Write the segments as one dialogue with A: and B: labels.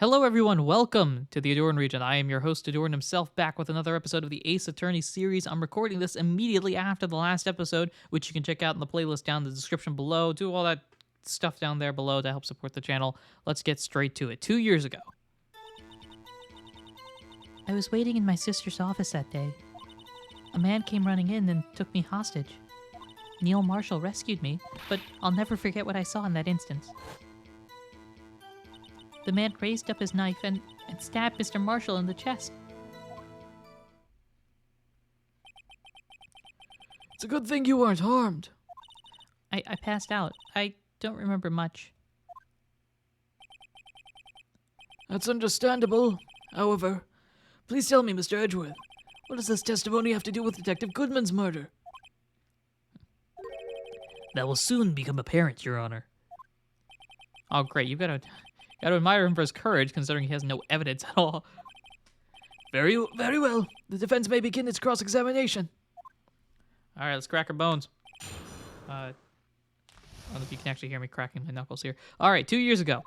A: Hello, everyone. Welcome to the Ahdurin region. I am your host, Ahdurin himself, back with another episode of the Ace Attorney series. I'm recording this immediately after the last episode, which you can check out in the playlist down in the description below. Do all that stuff down there below to help support the channel. Let's get straight to it. 2 years ago.
B: I was waiting in my sister's office that day. A man came running in and took me hostage. Neil Marshall rescued me, but I'll never forget what I saw in that instance. The man raised up his knife and stabbed Mr. Marshall in the chest.
C: It's a good thing you weren't harmed.
B: I passed out. I don't remember much.
C: That's understandable. However, please tell me, Mr. Edgeworth, what does this testimony have to do with Detective Goodman's murder?
A: That will soon become apparent, Your Honor. Oh, great. You've got to admire him for his courage, considering he has no evidence at all.
C: Very well. The defense may begin its cross-examination.
A: All right, let's crack our bones. I don't know if you can actually hear me cracking my knuckles here. All right, 2 years ago.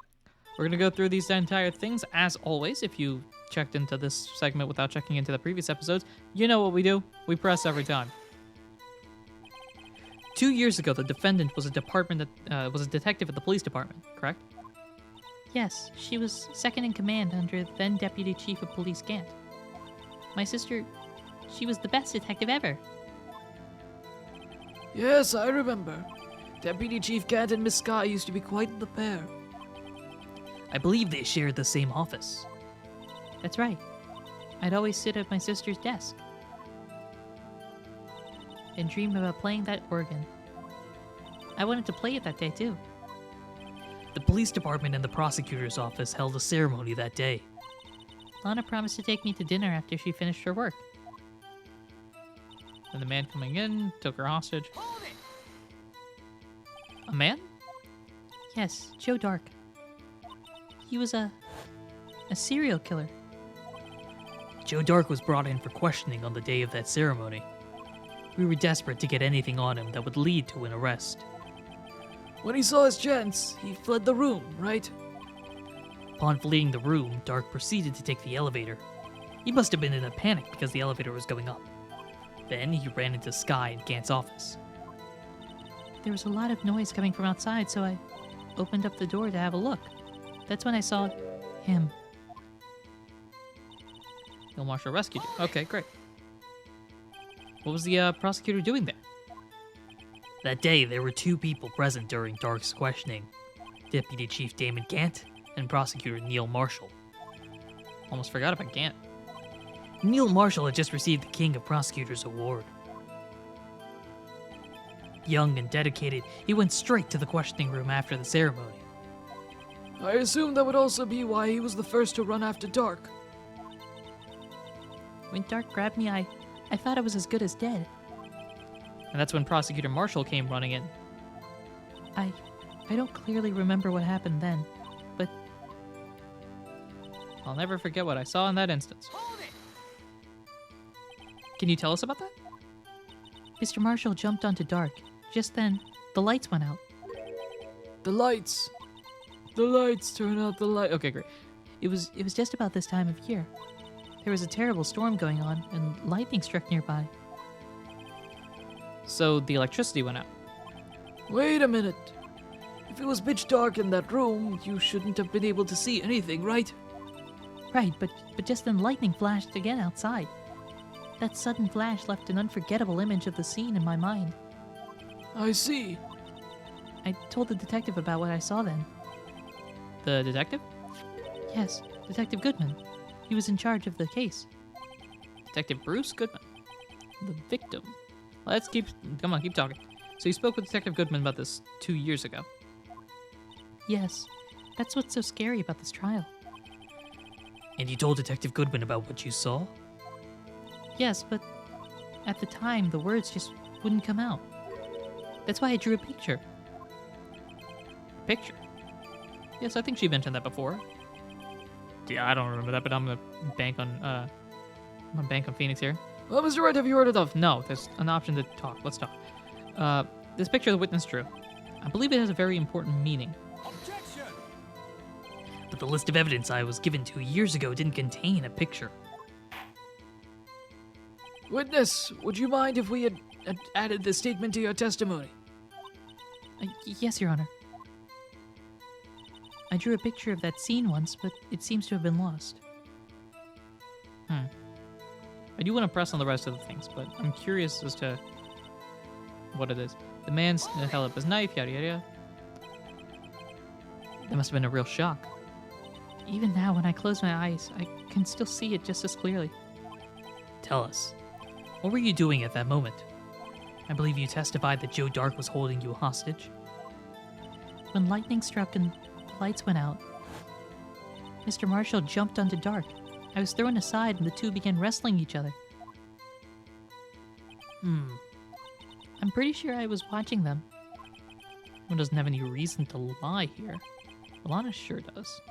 A: We're going to go through these entire things. As always, if you checked into this segment without checking into the previous episodes, you know what we do. We press every time. 2 years ago, the defendant was a detective at the police department, correct?
B: Yes, she was second in command under then Deputy Chief of Police Gant. My sister, she was the best detective ever.
C: Yes, I remember. Deputy Chief Gant and Miss Sky used to be quite the pair.
A: I believe they shared the same office.
B: That's right. I'd always sit at my sister's desk and dream about playing that organ. I wanted to play it that day, too.
A: The police department and the prosecutor's office held a ceremony that day.
B: Lana promised to take me to dinner after she finished her work.
A: And the man coming in took her hostage. A man?
B: Yes, Joe Dark. He was a serial killer.
A: Joe Dark was brought in for questioning on the day of that ceremony. We were desperate to get anything on him that would lead to an arrest.
C: When he saw his chance, he fled the room, right?
A: Upon fleeing the room, Dark proceeded to take the elevator. He must have been in a panic because the elevator was going up. Then he ran into Sky in Gant's office.
B: There was a lot of noise coming from outside, so I opened up the door to have a look. That's when I saw him.
A: Neil Marshall rescued you. Okay, great. What was the prosecutor doing there? That day, there were two people present during Dark's questioning. Deputy Chief Damon Gant and Prosecutor Neil Marshall. Almost forgot about Gant. Neil Marshall had just received the King of Prosecutors Award. Young and dedicated, he went straight to the questioning room after the ceremony.
C: I assume that would also be why he was the first to run after Dark.
B: When Dark grabbed me, I thought I was as good as dead.
A: And that's when Prosecutor Marshall came running in.
B: I don't clearly remember what happened then, but
A: I'll never forget what I saw in that instance. Can you tell us about that?
B: Mr. Marshall jumped onto Dark. Just then, the lights went out.
C: The lights. The lights, turn out the light.
A: Okay, great.
B: It was just about this time of year. There was a terrible storm going on, and lightning struck nearby.
A: So the electricity went out.
C: Wait a minute. If it was pitch dark in that room, you shouldn't have been able to see anything, right?
B: Right, but just then lightning flashed again outside. That sudden flash left an unforgettable image of the scene in my mind.
C: I see.
B: I told the detective about what I saw then.
A: The detective?
B: Yes, Detective Goodman. He was in charge of the case.
A: Detective Bruce Goodman. The victim. Let's keep talking. So you spoke with Detective Goodman about this 2 years ago.
B: Yes, that's what's so scary about this trial.
A: And you told Detective Goodman about what you saw?
B: Yes, but at the time, the words just wouldn't come out. That's why I drew a picture.
A: Picture? Yes, I think she mentioned that before. Yeah, I don't remember that, but I'm gonna bank on Phoenix here.
C: Well, Mr. Wright, have you heard enough?
A: No, there's an option to talk. Let's talk. This picture the witness drew. I believe it has a very important meaning.
D: Objection!
A: The but the list of evidence I was given 2 years ago didn't contain a picture.
C: Witness, would you mind if we had added this statement to your testimony?
B: Yes, Your Honor. I drew a picture of that scene once, but it seems to have been lost.
A: I do want to press on the rest of the things, but I'm curious as to what it is. The man held up his knife, yada yada yada. That must have been a real shock.
B: Even now, when I close my eyes, I can still see it just as clearly.
A: Tell us, what were you doing at that moment? I believe you testified that Joe Dark was holding you hostage.
B: When lightning struck and the lights went out, Mr. Marshall jumped onto Dark. I was thrown aside and the two began wrestling each other. I'm pretty sure I was watching them.
A: One doesn't have any reason to lie here. Alana sure does.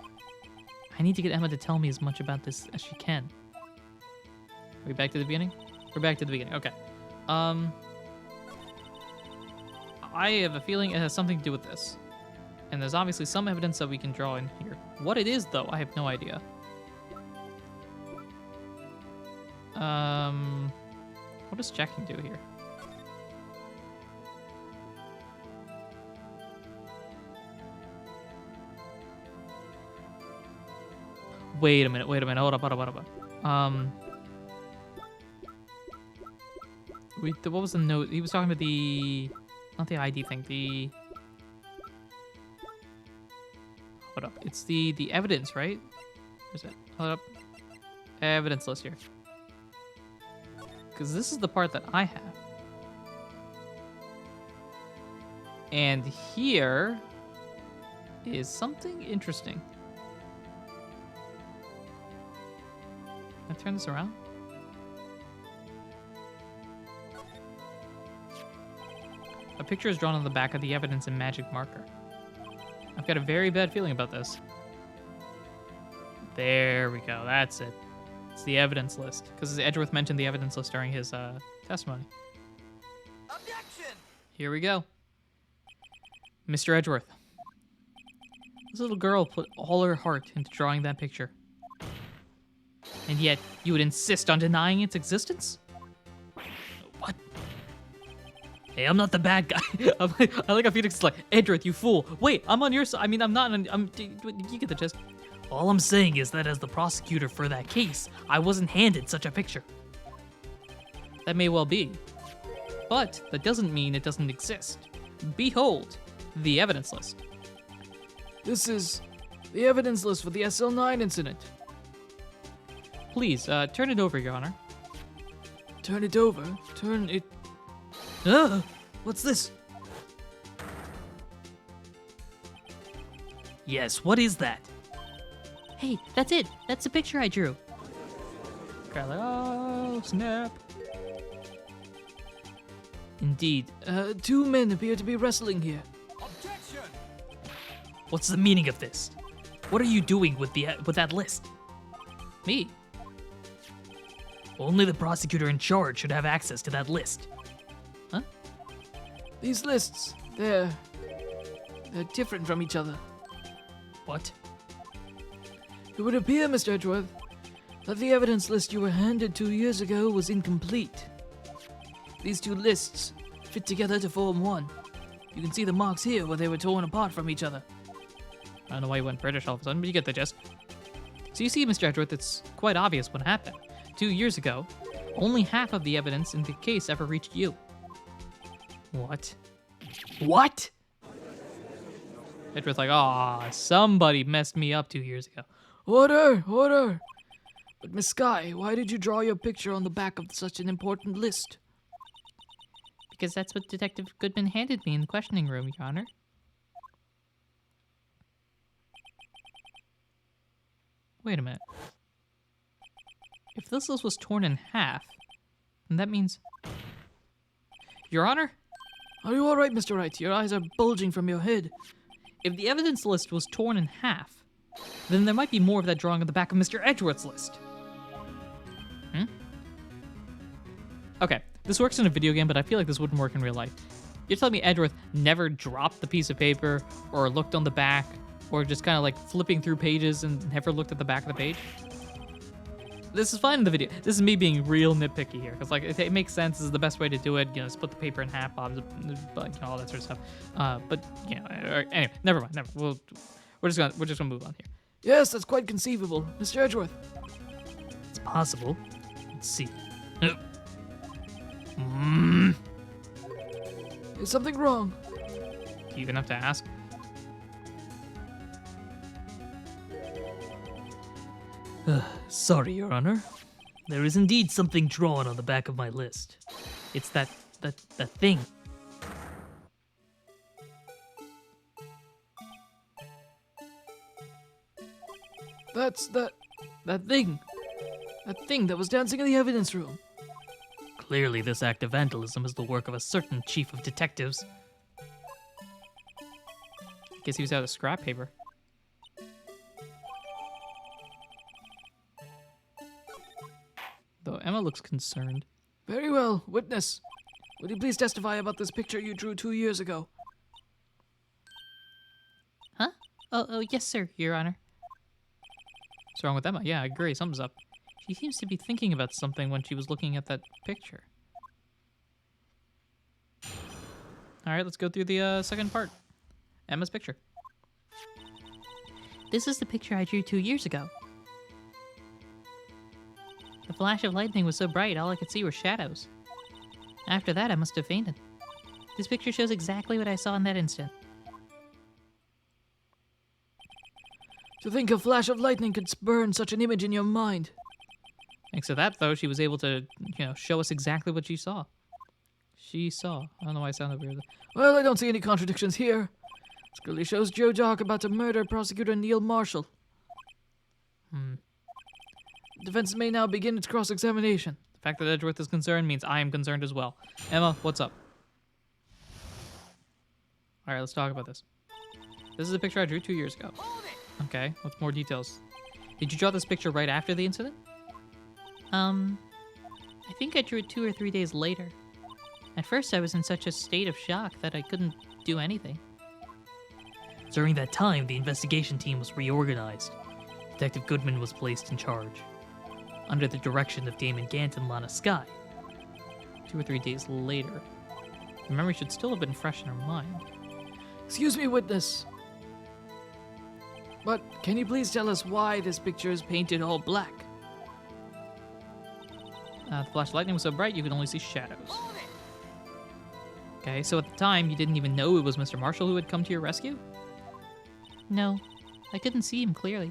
A: I need to get Emma to tell me as much about this as she can. Are we back to the beginning? We're back to the beginning. Okay. I have a feeling it has something to do with this. And there's obviously some evidence that we can draw in here. What it is, though, I have no idea. What does checking do here? Wait a minute, hold up. What was the note? He was talking about not the ID thing, hold up, it's the evidence, right? Where's it? Hold up. Evidence list here. Because this is the part that I have. And here is something interesting. Can I turn this around? A picture is drawn on the back of the evidence in magic marker. I've got a very bad feeling about this. There we go, that's it. It's the evidence list, because Edgeworth mentioned the evidence list during his testimony. Objection! Here we go. Mr. Edgeworth. This little girl put all her heart into drawing that picture. And yet, you would insist on denying its existence? What? Hey, I'm not the bad guy. I like how Phoenix is like, Edgeworth, you fool. Wait, I'm on your side. I mean, I'm not. You get the gist. All I'm saying is that as the prosecutor for that case, I wasn't handed such a picture. That may well be. But that doesn't mean it doesn't exist. Behold, the evidence list.
C: This is the evidence list for the SL9 incident.
A: Please, turn it over, Your Honor.
C: Turn it over? Turn it... What's this?
A: Yes, what is that?
B: Hey, that's it. That's the picture I drew.
A: Oh, snap. Indeed.
C: Two men appear to be wrestling here.
A: Objection! What's the meaning of this? What are you doing with that list? Me? Only the prosecutor in charge should have access to that list. Huh?
C: These lists, they're different from each other.
A: What?
C: It would appear, Mr. Edgeworth, that the evidence list you were handed 2 years ago was incomplete. These two lists fit together to form one. You can see the marks here where they were torn apart from each other.
A: I don't know why you went British all of a sudden, but you get the gist. So you see, Mr. Edgeworth, it's quite obvious what happened. 2 years ago, only half of the evidence in the case ever reached you. What? What? Edgeworth's like, aw, somebody messed me up 2 years ago.
C: Order! Order! But Miss Skye, why did you draw your picture on the back of such an important list?
B: Because that's what Detective Goodman handed me in the questioning room, Your Honor.
A: Wait a minute. If this list was torn in half, then that means... Your Honor?
C: Are you alright, Mr. Wright? Your eyes are bulging from your head.
A: If the evidence list was torn in half, then there might be more of that drawing on the back of Mr. Edgeworth's list. Okay, this works in a video game, but I feel like this wouldn't work in real life. You're telling me Edgeworth never dropped the piece of paper or looked on the back or just kind of like flipping through pages and never looked at the back of the page. This is fine in the video. This is me being real nitpicky here, because like it makes sense. This is the best way to do it. You know, split the paper in half, all that sort of stuff. But you know, anyway, never mind. We're just gonna move on here.
C: Yes, that's quite conceivable. Mr. Edgeworth.
A: It's possible. Let's see.
C: Is something wrong?
A: Do you even have to ask? Sorry, Your Honor. There is indeed something drawn on the back of my list. It's that thing.
C: That's that thing. That thing that was dancing in the evidence room.
A: Clearly, this act of vandalism is the work of a certain chief of detectives. Guess he was out of scrap paper. Though Emma looks concerned.
C: Very well, witness. Would you please testify about this picture you drew 2 years ago?
B: Huh? Oh, yes, sir, Your Honor.
A: What's wrong with Emma? Yeah, I agree. Something's up.
B: She seems to be thinking about something when she was looking at that picture.
A: All right, let's go through the second part. Emma's picture.
B: This is the picture I drew 2 years ago. The flash of lightning was so bright, all I could see were shadows. After that, I must have fainted. This picture shows exactly what I saw in that instant.
C: To think a flash of lightning could burn such an image in your mind.
A: Thanks to that, though, she was able to, show us exactly what she saw. She saw. I don't know why I sounded weird.
C: Well, I don't see any contradictions here. This clearly shows Joe Dock about to murder prosecutor Neil Marshall. The defense may now begin its cross-examination.
A: The fact that Edgeworth is concerned means I am concerned as well. Emma, what's up? All right, let's talk about this. This is a picture I drew 2 years ago. Okay, what's more details? Did you draw this picture right after the incident?
B: I think I drew it 2 or 3 days later. At first, I was in such a state of shock that I couldn't do anything.
A: During that time, the investigation team was reorganized. Detective Goodman was placed in charge, under the direction of Damon Gant and Lana Skye. 2 or 3 days later. The memory should still have been fresh in her mind.
C: Excuse me, witness. But can you please tell us why this picture is painted all black?
A: The flash of lightning was so bright you could only see shadows. Okay, so at the time, you didn't even know it was Mr. Marshall who had come to your rescue?
B: No, I couldn't see him clearly.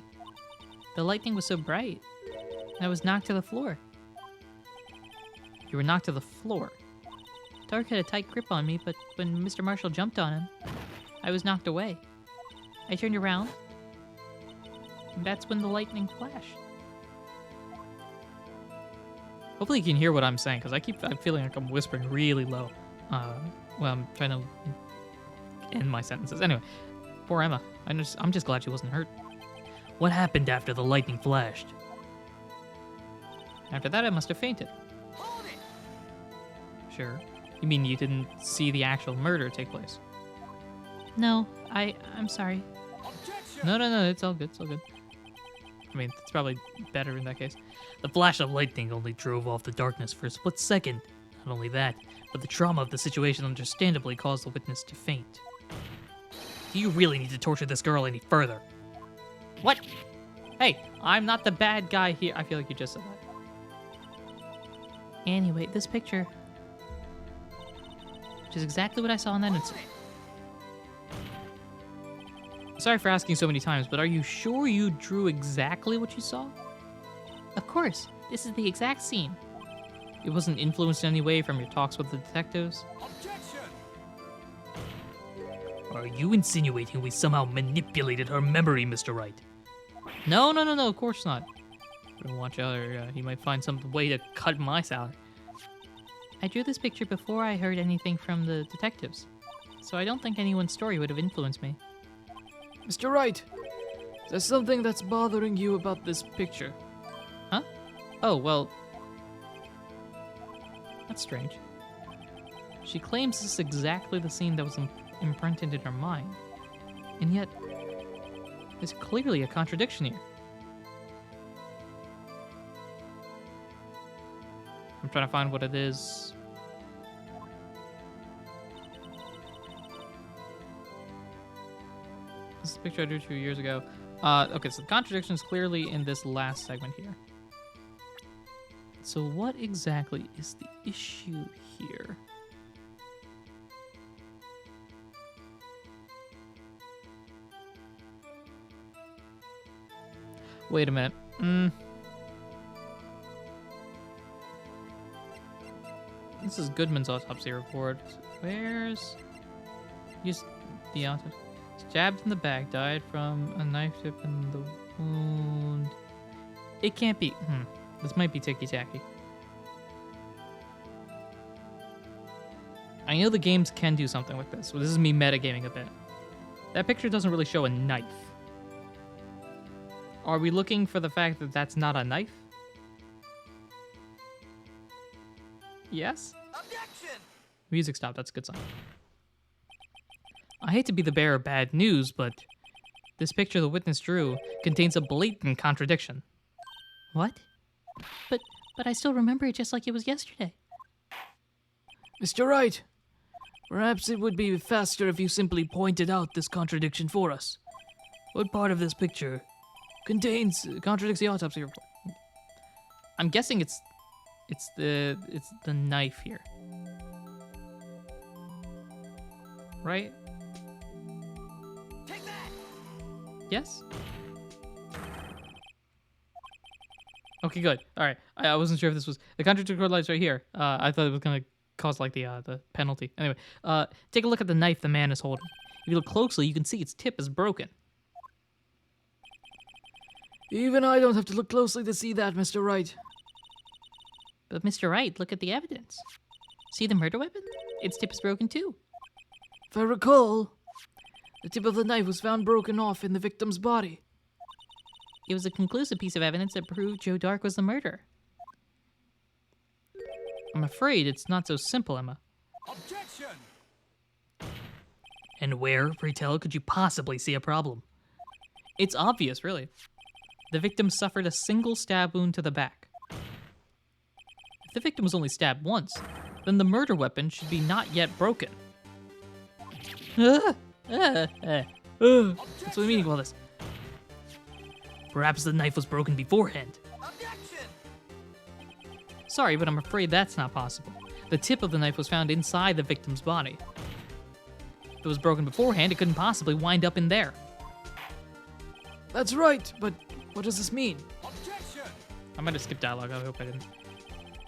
B: The lightning was so bright. I was knocked to the floor.
A: You were knocked to the floor.
B: Dark had a tight grip on me, but when Mr. Marshall jumped on him, I was knocked away. I turned around, and that's when the lightning flashed.
A: Hopefully you can hear what I'm saying, because I'm feeling like I'm whispering really low. Well, I'm trying to end my sentences. Anyway, poor Emma. I'm just glad she wasn't hurt. What happened after the lightning flashed? After that, I must have fainted. Sure. You mean you didn't see the actual murder take place?
B: No, I'm sorry.
A: No, it's all good, it's all good. I mean, it's probably better in that case. The flash of lightning only drove off the darkness for a split second. Not only that, but the trauma of the situation understandably caused the witness to faint. Do you really need to torture this girl any further? What? Hey, I'm not the bad guy here. I feel like you just said that.
B: Anyway, this picture, which is exactly what I saw in that incident.
A: Sorry for asking so many times, but are you sure you drew exactly what you saw?
B: Of course, this is the exact scene.
A: It wasn't influenced in any way from your talks with the detectives?
D: Objection!
A: Are you insinuating we somehow manipulated her memory, Mr. Wright? No, of course not. Better watch out, or he might find some way to cut my salary.
B: I drew this picture before I heard anything from the detectives, so I don't think anyone's story would have influenced me.
C: Mr. Wright, there's something that's bothering you about this picture.
A: Huh? Oh, well... That's strange. She claims this is exactly the scene that was imprinted in her mind. And yet, There's clearly a contradiction here. I'm trying to find what it is. This is a picture I drew 2 years ago. Okay, so the contradiction is clearly in this last segment here. So what exactly is the issue here? Wait a minute. This is Goodman's autopsy report. Where's... Use the autopsy. Stabbed in the back, died from a knife tip in the wound. It can't be... This might be ticky-tacky. I know the games can do something with this. So this is me metagaming a bit. That picture doesn't really show a knife. Are we looking for the fact that that's not a knife? Yes? Objection! Music stopped. That's a good sign. I hate to be the bearer of bad news, but this picture the witness drew contains a blatant contradiction.
B: What? But I still remember it just like it was yesterday.
C: Mr. Wright, perhaps it would be faster if you simply pointed out this contradiction for us. What part of this picture contradicts the autopsy report?
A: I'm guessing it's the knife here. Right? Take that. Yes? Okay, good. All right. I wasn't sure if this was the contradictory lights right here. I thought it was gonna cause like the penalty. Anyway, take a look at the knife the man is holding. If you look closely, you can see its tip is broken.
C: Even I don't have to look closely to see that, Mr. Wright.
B: But Mr. Wright, look at the evidence. See the murder weapon? Its tip is broken too.
C: If I recall, the tip of the knife was found broken off in the victim's body.
B: It was a conclusive piece of evidence that proved Joe Dark was the murderer.
A: I'm afraid it's not so simple, Emma.
D: Objection!
A: And where, pray tell, could you possibly see a problem? It's obvious, really. The victim suffered a single stab wound to the back. If the victim was only stabbed once, then the murder weapon should be not yet broken. What's the meaning of all this? Perhaps the knife was broken beforehand.
D: Objection!
A: Sorry, but I'm afraid that's not possible. The tip of the knife was found inside the victim's body. If it was broken beforehand, it couldn't possibly wind up in there.
C: That's right, but what does this mean?
D: Objection!
A: I might have skipped dialogue, I hope I didn't.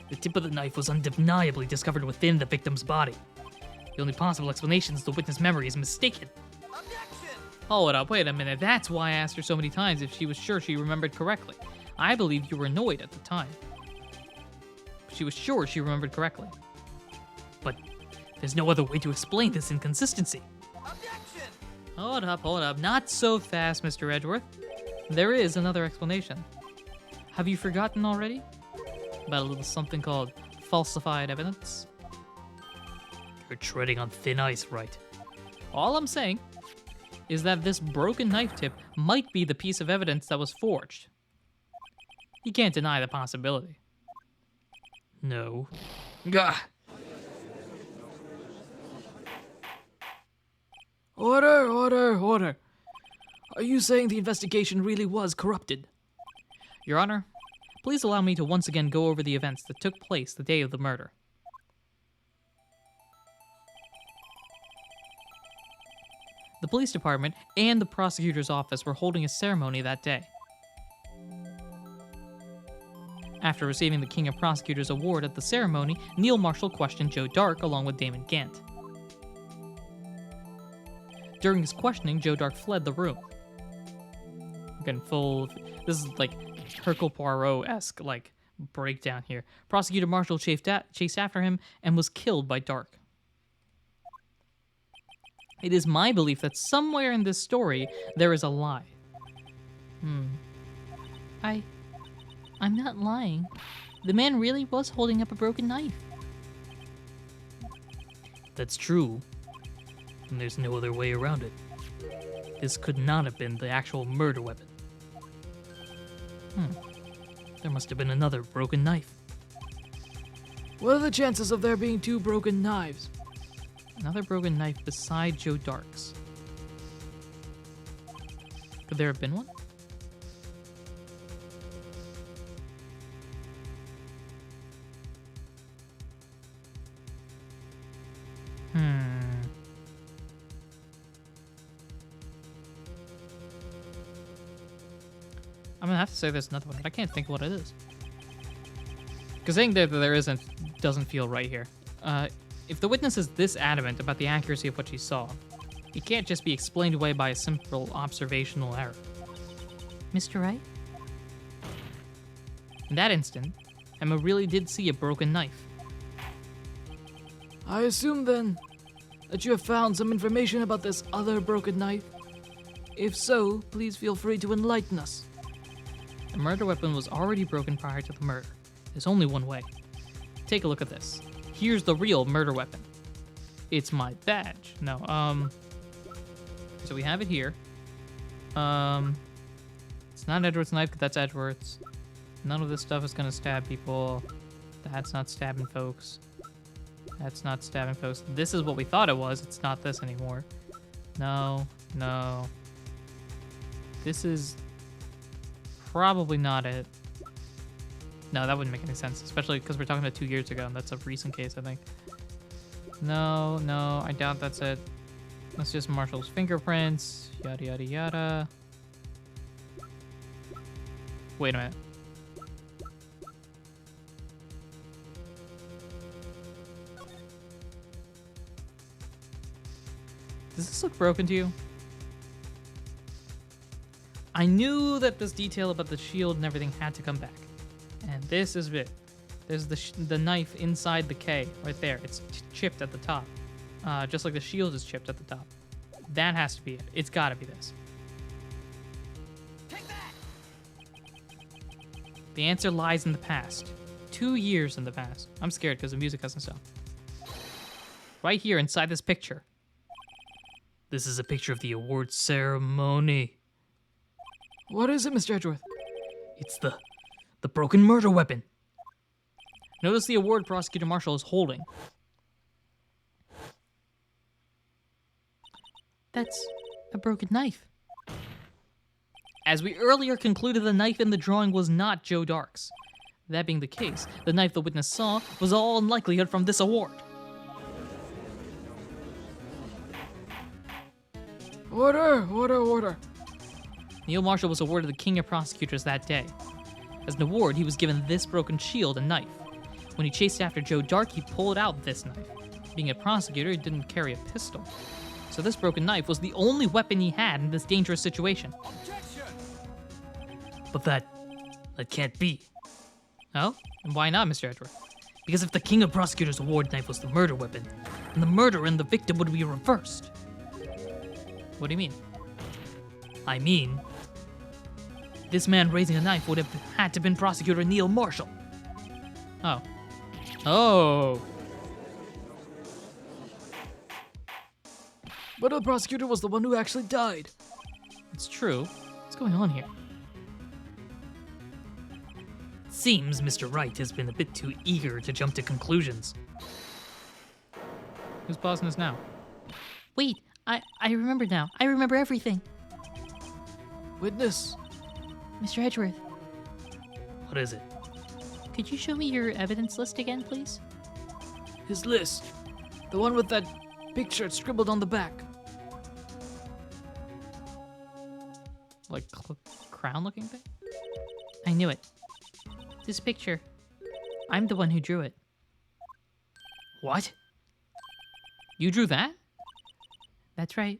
A: The tip of the knife was undeniably discovered within the victim's body. The only possible explanation is the witness' memory is mistaken.
D: Objection!
A: Hold up, wait a minute. That's why I asked her so many times if she was sure she remembered correctly. I believe you were annoyed at the time. She was sure she remembered correctly. But there's no other way to explain this inconsistency.
D: Objection!
A: Hold up. Not so fast, Mr. Edgeworth. There is another explanation. Have you forgotten already? About a little something called falsified evidence? You're treading on thin ice, Wright. All I'm saying is that this broken knife tip might be the piece of evidence that was forged. You can't deny the possibility. No. Gah!
C: Order. Are you saying the investigation really was corrupted?
A: Your Honor, please allow me to once again go over the events that took place the day of the murder. The police department and the prosecutor's office were holding a ceremony that day. After receiving the King of Prosecutors award at the ceremony, Neil Marshall questioned Joe Dark along with Damon Gant. During his questioning, Joe Dark fled the room. Again, this is like Hercule Poirot-esque like breakdown here. Prosecutor Marshall chased after him and was killed by Dark. It is my belief that somewhere in this story there is a lie.
B: I'm not lying. The man really was holding up a broken knife.
A: That's true. And there's no other way around it. This could not have been the actual murder weapon. There must have been another broken knife.
C: What are the chances of there being 2 broken knives?
A: Another broken knife beside Joe Dark's. Could there have been one? I'm gonna have to say there's another one, but I can't think of what it is. Because saying that there isn't doesn't feel right here. If the witness is this adamant about the accuracy of what she saw, it can't just be explained away by a simple observational error.
B: Mr. Wright?
A: In that instant, Emma really did see a broken knife.
C: I assume then that you have found some information about this other broken knife. If so, please feel free to enlighten us.
A: The murder weapon was already broken prior to the murder. There's only one way. Take a look at this. Here's the real murder weapon. It's my badge. No, so we have it here. It's not Edward's knife, because that's Edward's. None of this stuff is gonna stab people. That's not stabbing folks. That's not stabbing folks. This is what we thought it was. It's not this anymore. No, no. This is probably not it. No, that wouldn't make any sense, especially because we're talking about 2 years ago, and that's a recent case, I think. No, no, I doubt that's it. That's just Marshall's fingerprints, yada, yada, yada. Wait a minute. Does this look broken to you? I knew that this detail about the shield and everything had to come back. And this is it. There's the knife inside the K right there. It's chipped at the top. Just like the shield is chipped at the top. That has to be it. It's got to be this.
D: Take that!
A: The answer lies in the past. 2 years in the past. I'm scared because the music hasn't stopped. Right here inside this picture. This is a picture of the award ceremony.
C: What is it, Mr. Edgeworth?
A: It's the broken murder weapon. Notice the award Prosecutor Marshall is holding.
B: That's a broken knife.
A: As we earlier concluded, the knife in the drawing was not Joe Dark's. That being the case, the knife the witness saw was all in likelihood from this award.
C: Order, order, order.
A: Neil Marshall was awarded the King of Prosecutors that day. As an award, he was given this broken shield and knife. When he chased after Joe Dark, he pulled out this knife. Being a prosecutor, he didn't carry a pistol. So this broken knife was the only weapon he had in this dangerous situation.
D: Objection!
A: But that can't be. Oh? And why not, Mr. Edward? Because if the King of Prosecutors award knife was the murder weapon, then the murderer and the victim would be reversed. What do you mean? I mean, this man raising a knife would have had to been Prosecutor Neil Marshall. Oh. Oh.
C: But the prosecutor was the one who actually died.
A: It's true. What's going on here? Seems Mr. Wright has been a bit too eager to jump to conclusions. Who's pausing this now?
B: Wait, I remember now. I remember everything.
C: Witness.
B: Mr. Edgeworth,
A: What is it?
B: could you show me your evidence list again, please?
C: His list. The one with that picture scribbled on the back.
A: Like crown-looking thing?
B: I knew it. This picture. I'm the one who drew it.
A: What? You drew that?
B: That's right.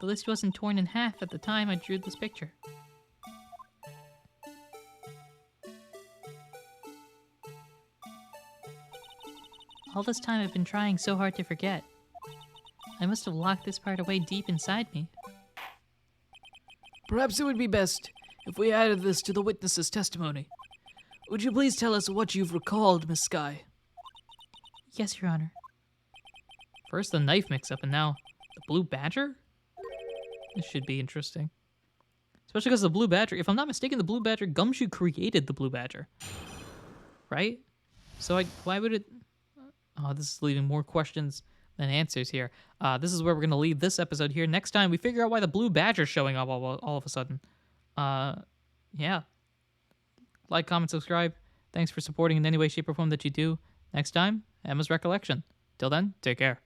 B: The list wasn't torn in half at the time I drew this picture. All this time I've been trying so hard to forget. I must have locked this part away deep inside me.
C: Perhaps it would be best if we added this to the witness's testimony. Would you please tell us what you've recalled, Miss Skye?
B: Yes, Your Honor.
A: First the knife mix-up and now the blue badger? This should be interesting. Especially because the Blue Badger, if I'm not mistaken, the Blue Badger, Gumshoe created the Blue Badger. Right? So why would it... Oh, this is leaving more questions than answers here. This is where we're going to leave this episode here. Next time, we figure out why the Blue Badger's showing up all of a sudden. Yeah. Like, comment, subscribe. Thanks for supporting in any way, shape, or form that you do. Next time, Emma's Recollection. Till then, take care.